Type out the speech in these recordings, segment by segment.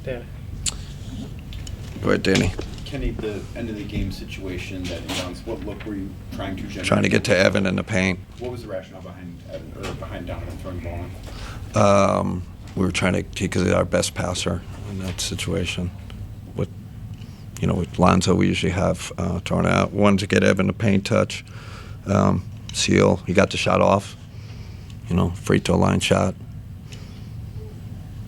Danny. Go ahead, Danny. Kenny, the end of the game situation that inbounds, what look were you trying to generate? Trying to get to Evan in the paint. What was the rationale behind Evan, or behind Donovan throwing the ball in? We were trying to, because he's our best passer in that situation. With Lonzo, we usually have thrown out. One to get Evan the paint touch, seal. He got the shot off. Free throw line shot.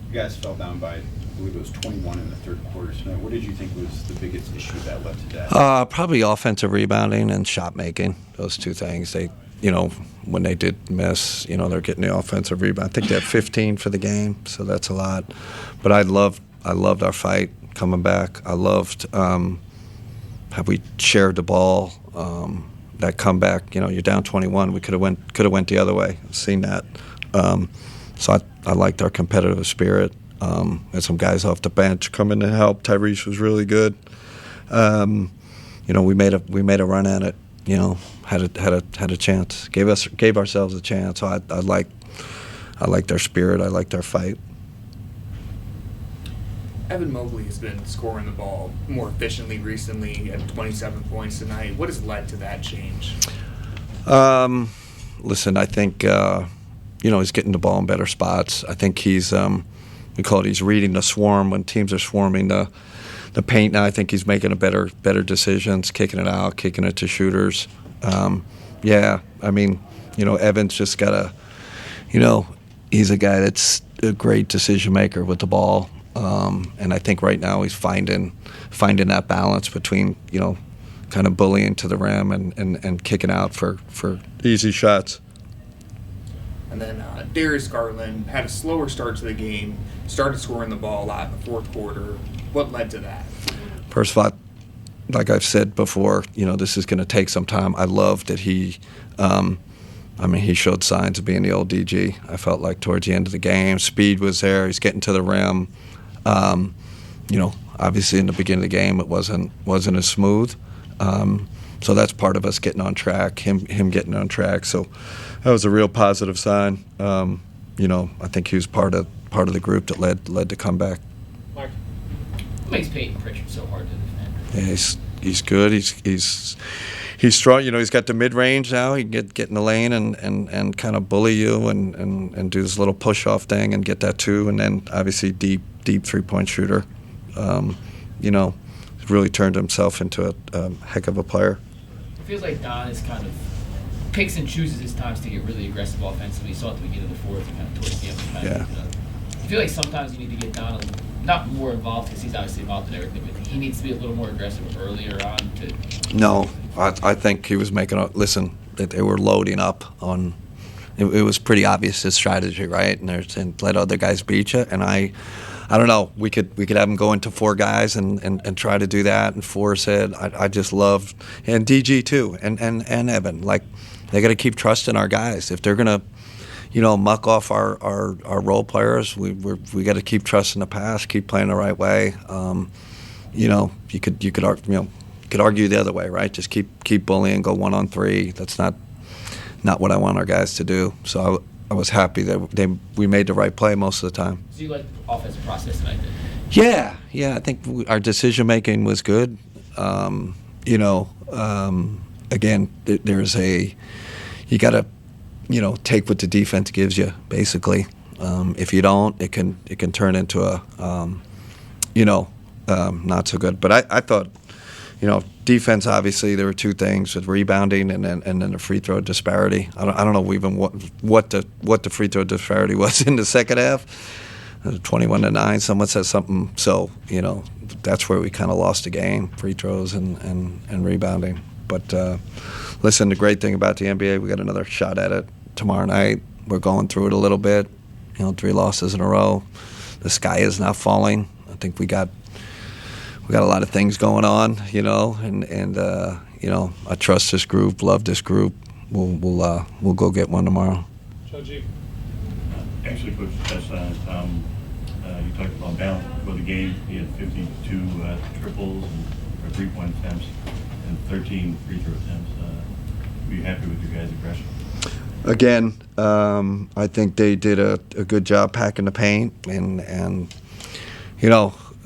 You guys fell down by, I believe it was 21 in the third quarter tonight. What did you think was the biggest issue that led to that? Probably offensive rebounding and shot making. Those two things. They, when they did miss, they're getting the offensive rebound. I think they had 15 for the game, so that's a lot. But I loved our fight coming back. I loved how we shared the ball. That comeback, you're down 21. We could have went the other way. I've seen that. So I liked our competitive spirit. Had some guys off the bench come in to help. Tyrese was really good. We made a run at it. Had a chance. Gave ourselves a chance. So I liked our spirit. I liked our fight. Evan Mobley has been scoring the ball more efficiently recently at 27 points tonight. What has led to that change? Listen, I think he's getting the ball in better spots. I think he's he's reading the swarm when teams are swarming the paint. Now I think he's making better decisions, kicking it out, kicking it to shooters. Evan's just got he's a guy that's a great decision maker with the ball. And I think right now he's finding that balance between, kind of bullying to the rim and kicking out for easy shots. And then Darius Garland had a slower start to the game, started scoring the ball a lot in the fourth quarter. What led to that? First of all, like I've said before, this is going to take some time. I love that he showed signs of being the old DG. I felt like towards the end of the game, speed was there. He's getting to the rim. Obviously in the beginning of the game it wasn't as smooth. So that's part of us getting on track, him getting on track. So that was a real positive sign. I think he was part of the group that led to comeback. Mark. What makes Peyton Pritchard so hard to defend? Yeah, he's good. He's strong. He's got the mid-range now. He can get in the lane and kind of bully you and do this little push-off thing and get that too. And then obviously deep three-point shooter. Really turned himself into a heck of a player. It feels like Don is kind of picks and chooses his times to get really aggressive offensively. You saw at the beginning of the fourth and kind of towards the end. I feel like sometimes you need to get Don not more involved because he's obviously involved in everything, but he needs to be a little more aggressive earlier on to. No, I think he was making they were loading up on. It was pretty obvious his strategy, right? And let other guys beat you. And I don't know. We could have him go into four guys and try to do that and force it. I just loved, and DG too, and Evan. Like, they got to keep trusting our guys. If they're gonna, muck off our role players, we got to keep trusting the pass, keep playing the right way. You could argue the other way, right? Just keep bullying, go 1-on-3. That's not what I want our guys to do. So I was happy that we made the right play most of the time. So you like the offensive process tonight then? Yeah. I think our decision making was good. Again, there's you got to, take what the defense gives you. Basically, if you don't, it can turn into a, not so good. But I thought, defense. Obviously, there were two things with rebounding and then the free throw disparity. I don't know even what the free throw disparity was in the second half. 21-9. Someone said something. So that's where we kind of lost the game: free throws and rebounding. But listen, the great thing about the NBA, we got another shot at it tomorrow night. We're going through it a little bit. 3 losses in a row. The sky is not falling. I think we got a lot of things going on, and I trust this group, love this group. We'll go get one tomorrow. Actually, Coach touched on it. You talked about balance before the game. He had 52 triples or 3-point attempts and 13 free throw attempts. Were you happy with your guys' aggression? Again, I think they did a good job packing the paint, and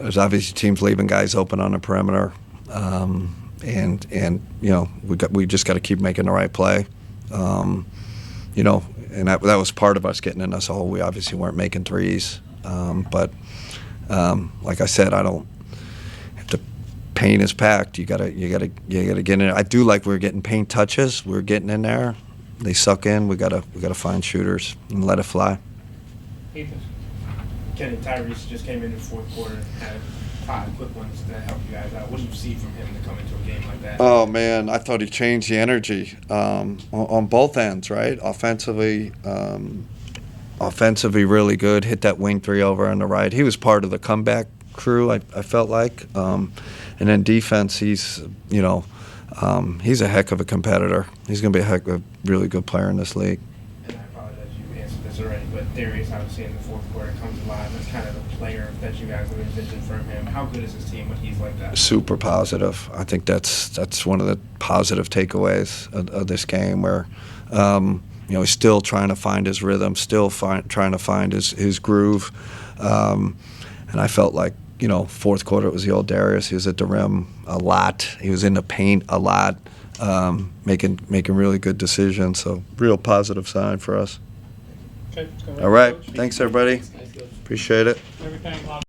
there's obviously teams leaving guys open on the perimeter, and you know we just got to keep making the right play. You know, and that was part of us getting in this hole. We obviously weren't making threes, but like I said, I don't. If the paint is packed, you gotta get in there. I do like we're getting paint touches. We're getting in there. They suck in. We gotta find shooters and let it fly. Ethan. Kenny Tyrese just came in the fourth quarter, had 5 quick ones that helped you guys out. What do you see from him to come into a game like that? Oh man, I thought he changed the energy on both ends. Right, offensively really good. Hit that wing 3 over on the right. He was part of the comeback crew. I felt like, and then defense, he's a heck of a competitor. He's going to be a really good player in this league. And I apologize you answered this already, but Darius obviously in the fourth quarter comes alive as kind of the player that you guys have envisioned from him. How good is his team when he's like that? Super positive. I think that's one of the positive takeaways of this game, where he's still trying to find his rhythm, still trying to find his groove, and I felt like, fourth quarter it was the old Darius. He was at the rim a lot. He was in the paint a lot, making really good decisions. So real positive sign for us. Okay, All right, thanks everybody. Appreciate it. Everything